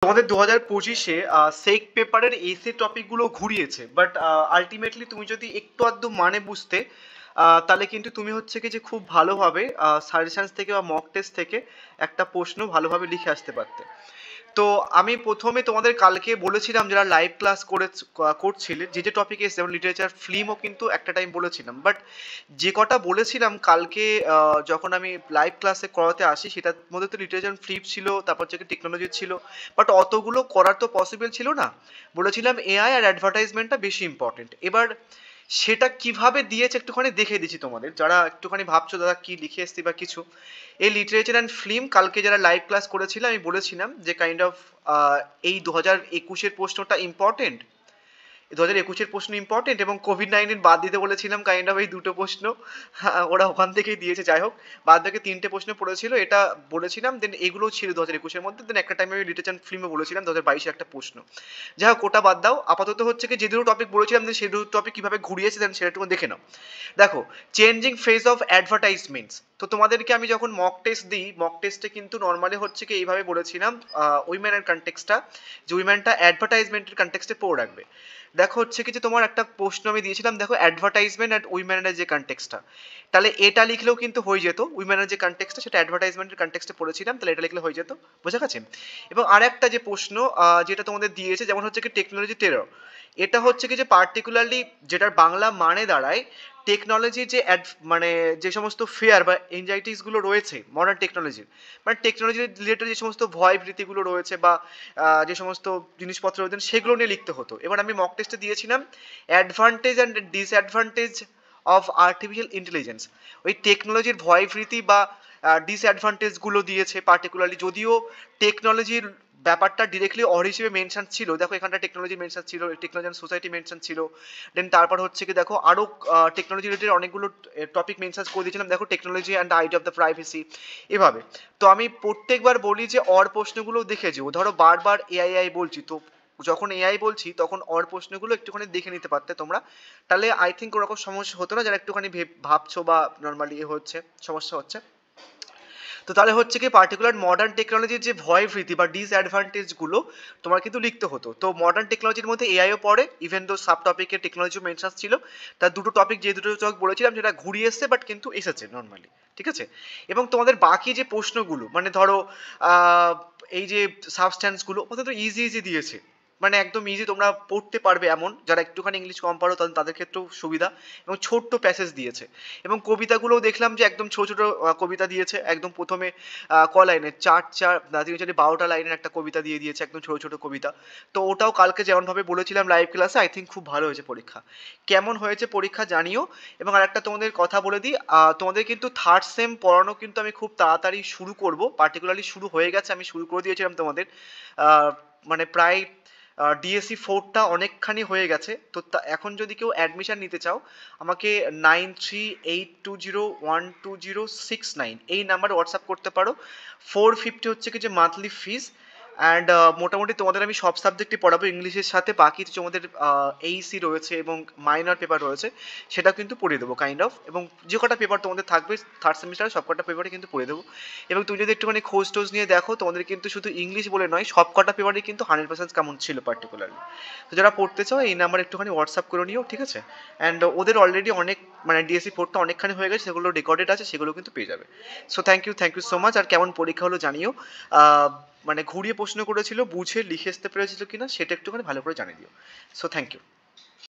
তোমাদের 2025-এ সেক পেপারের এসে টপিকগুলো ঘুরিয়েছে, বাট আলটিমেটলি তুমি যদি একটু আধটু মানে বুঝতে তাহলে কিন্তু তুমি হচ্ছে কি যে খুব ভালোভাবে সাজেশনস থেকে বা মক টেস্ট থেকে একটা প্রশ্ন ভালোভাবে লিখে আসতে পারতে। তো আমি প্রথমে তোমাদের কালকে বলেছিলাম যারা লাইভ ক্লাস করছিলে যে যে টপিকে এসে, যেমন লিটারেচার ফিল্মও কিন্তু একটা টাইম বলেছিলাম, বাট যে কটা বলেছিলাম কালকে যখন আমি লাইভ ক্লাসে করাতে আসি সেটার মধ্যে তো লিটারেচার ফিল্ম ছিল, তারপর হচ্ছে টেকনোলজি ছিল, বাট অতগুলো করার তো পসিবল ছিল না। বলেছিলাম এআই আর অ্যাডভার্টাইজমেন্টটা বেশি ইম্পর্টেন্ট। এবার সেটা কিভাবে দিয়েছে একটুখানি দেখে দিচ্ছি তোমাদের, যারা একটুখানি ভাবছো দাদা কি লিখে এসছি বা কিছু। এই লিটারেচার অ্যান্ড ফিল্ম কালকে যারা লাইভ ক্লাস করেছিল আমি বলেছিলাম যে কাইন্ড অফ এই 2021-এর প্রশ্নটা ইম্পর্টেন্ট, 2021-এর প্রশ্ন ইম্পর্টেন্ট, এবং কোভিড-19 বাদ দিতে বলেছিলাম কাইন্ড অফ এই দুটো প্রশ্ন। ওরা ওখান থেকেই দিয়েছে, যাই হোক বাদ বাকি তিনটে প্রশ্ন পড়েছিল এটা বলেছিলাম। দেন এগুলো ছিল 2021-এর মধ্যে। দেন একটা টাইমে আমি লিটারেচার ফিল্মে বলেছিলাম 2022-এর একটা প্রশ্ন। যাই হোক ওটা বাদ দাও, আপাতত হচ্ছে কি যে দুটো টপিক বলেছিলাম দেন সেই দুটো টপিক কীভাবে ঘুরিয়েছে দেন সেটা একটু দেখে নাও। দেখো, চেঞ্জিং ফেজ অফ অ্যাডভার্টাইজমেন্টস। তো তোমাদেরকে আমি যখন মক টেস্ট দিই, মক টেস্টে কিন্তু নর্মালি হচ্ছে কি এইভাবে বলেছিলাম উইমেনের কনটেক্সটটা, যে উইমেনটা অ্যাডভার্টাইজমেন্টের কনটেক্সটে পড়ে রাখবে। দেখো হচ্ছে কি যে তোমার একটা প্রশ্ন আমি দিয়েছিলাম, দেখো অ্যাডভার্টাইজমেন্ট অ্যান্ড উইমেনের যে কনটেক্সটটা, তাহলে এটা লিখলেও কিন্তু হয়ে যেত। উইমেনের যে কনটেক্সটটা সেটা অ্যাডভার্টাইজমেন্টের কনটেক্সটে পড়েছিলাম, তাহলে এটা লিখলে হয়ে যেত। বোঝা গেছে? এবং আরেকটা যে প্রশ্ন যেটা তোমাদের দিয়েছে, যেমন হচ্ছে কি টেকনোলজি টেরর, এটা হচ্ছে কি যে পার্টিকুলারলি যেটার বাংলা মানে দাঁড়ায় টেকনোলজি যে মানে যে সমস্ত ফেয়ার বা এনজাইটিসগুলো রয়েছে মডার্ন টেকনোলজির, মানে টেকনোলজি রিলেটেড যে সমস্ত ভয় ভীতিগুলো রয়েছে বা যে সমস্ত জিনিসপত্র রয়েছে সেগুলো নিয়ে লিখতে হতো। এবার আমি মক টেস্টে দিয়েছিলাম advantage and disadvantage of artificial intelligence. ওই টেকনোলজির ভয় ভীতি বা ডিসঅ্যাডভান্টেজগুলো দিয়েছে পার্টিকুলারলি, যদিও টেকনোলজির ব্যাপারটা ডিরেক্টলি অর হিসেবে মেনশন ছিল। দেখো এখানটা টেকনোলজি মেনশন ছিল, টেকনোলজি অ্যান্ড সোসাইটি মেনশন ছিল। দেন তারপর হচ্ছে কি দেখো আরও টেকনোলজি রিলেটেড অনেকগুলো টপিক মেনশন করে দিয়েছিলাম, দেখো technology and ID of the privacy এভাবে। তো আমি প্রত্যেকবার বলি যে অর প্রশ্নগুলো দেখে যেও, ধরো বারবার এআই বলছি, তো যখন এআই বলছি তখন অর প্রশ্নগুলো একটুখানি দেখে নিতে পারতে তোমরা, তাহলে আই থিঙ্ক ওরকম সমস্যা হতো না, যারা একটুখানি ভাবছো বা নর্মালি হচ্ছে সমস্যা হচ্ছে। তো তাহলে হচ্ছে কি পার্টিকুলার মডার্ন টেকনোলজির যে ভয় ভীতি বা ডিসঅ্যাডভান্টেজগুলো তোমার কিন্তু লিখতে হতো। তো মডার্ন টেকনোলজির মধ্যে এআইও পড়ে, ইভেন দো সাব টপিকে টেকনোলজিও মেনশন ছিল। তার দুটো টপিক যে দুটো টপিক বলেছিলাম যেটা ঘুরিয়ে এসছে বাট কিন্তু এসেছে নর্মালি, ঠিক আছে? এবং তোমাদের বাকি যে প্রশ্নগুলো মানে ধরো এই যে সাবস্ট্যান্সগুলো ওটা তো ইজি ইজি দিয়েছে, মানে একদম ইজি তোমরা পড়তে পারবে এমন, যারা একটুখানি ইংলিশ কম পারো তাদের ক্ষেত্রেও সুবিধা, এবং ছোট্ট প্যাসেজ দিয়েছে। এবং কবিতাগুলোও দেখলাম যে একদম ছোট ছোট কবিতা দিয়েছে, একদম প্রথমে ক লাইনের চার চার 12টা লাইনের একটা কবিতা দিয়ে দিয়েছে, একদম ছোট ছোট কবিতা। তো ওটাও কালকে যেমনভাবে বলেছিলাম লাইভ ক্লাসে, আই থিঙ্ক খুব ভালো হয়েছে পরীক্ষা। কেমন হয়েছে পরীক্ষা জানিও। এবং আরেকটা তোমাদের কথা বলে দিই, তোমাদের কিন্তু থার্ড সেম পড়ানো কিন্তু আমি খুব তাড়াতাড়ি শুরু করব, পার্টিকুলারলি শুরু হয়ে গেছে, আমি শুরু করে দিয়েছিলাম তোমাদের মানে প্রায় ডিএসসি 4টা অনেকখানি হয়ে গেছে। তো এখন যদি কেউ অ্যাডমিশন নিতে চাও আমাকে 9382012069 এই নাম্বারে হোয়াটসঅ্যাপ করতে পারো। 450 হচ্ছে কি যে মান্থলি ফিস। অ্যান্ড মোটামুটি তোমাদের আমি সব সাবজেক্টই পড়াবো ইংলিশের সাথে, বাকি তোমাদের এইসি রয়েছে এবং মাইনর পেপার রয়েছে সেটা কিন্তু পড়িয়ে দেবো কাইন্ড অফ। এবং যে কটা পেপার তোমাদের থাকবে থার্ড সেমিস্টারে সব কটা পেপারে কিন্তু পড়িয়ে দেবো। এবং তুমি যদি একটুখানি খোঁজ টোজ নিয়ে দেখো তোমাদের কিন্তু শুধু ইংলিশ বলে নয় সব কটা পেপারই কিন্তু 100% কেমন ছিল পার্টিকুলারলি। তো যারা পড়তে চাও এই নাম্বার একটুখানি হোয়াটসঅ্যাপ করে নিও, ঠিক আছে? অ্যান্ড ওদের অলরেডি অনেক মানে ডিএসসি 4টা অনেকখানি হয়ে গেছে, সেগুলো রেকর্ডেড আছে, সেগুলো কিন্তু পেয়ে যাবে। So thank you so much. আর কেমন পরীক্ষা হলো জানিও। মানে ঘুরিয়ে প্রশ্ন করেছিল, বুঝে লিখে আসতে পেরেছিল কিনা সেটা একটুখানি ভালো করে জানিয়ে দিও। So thank you.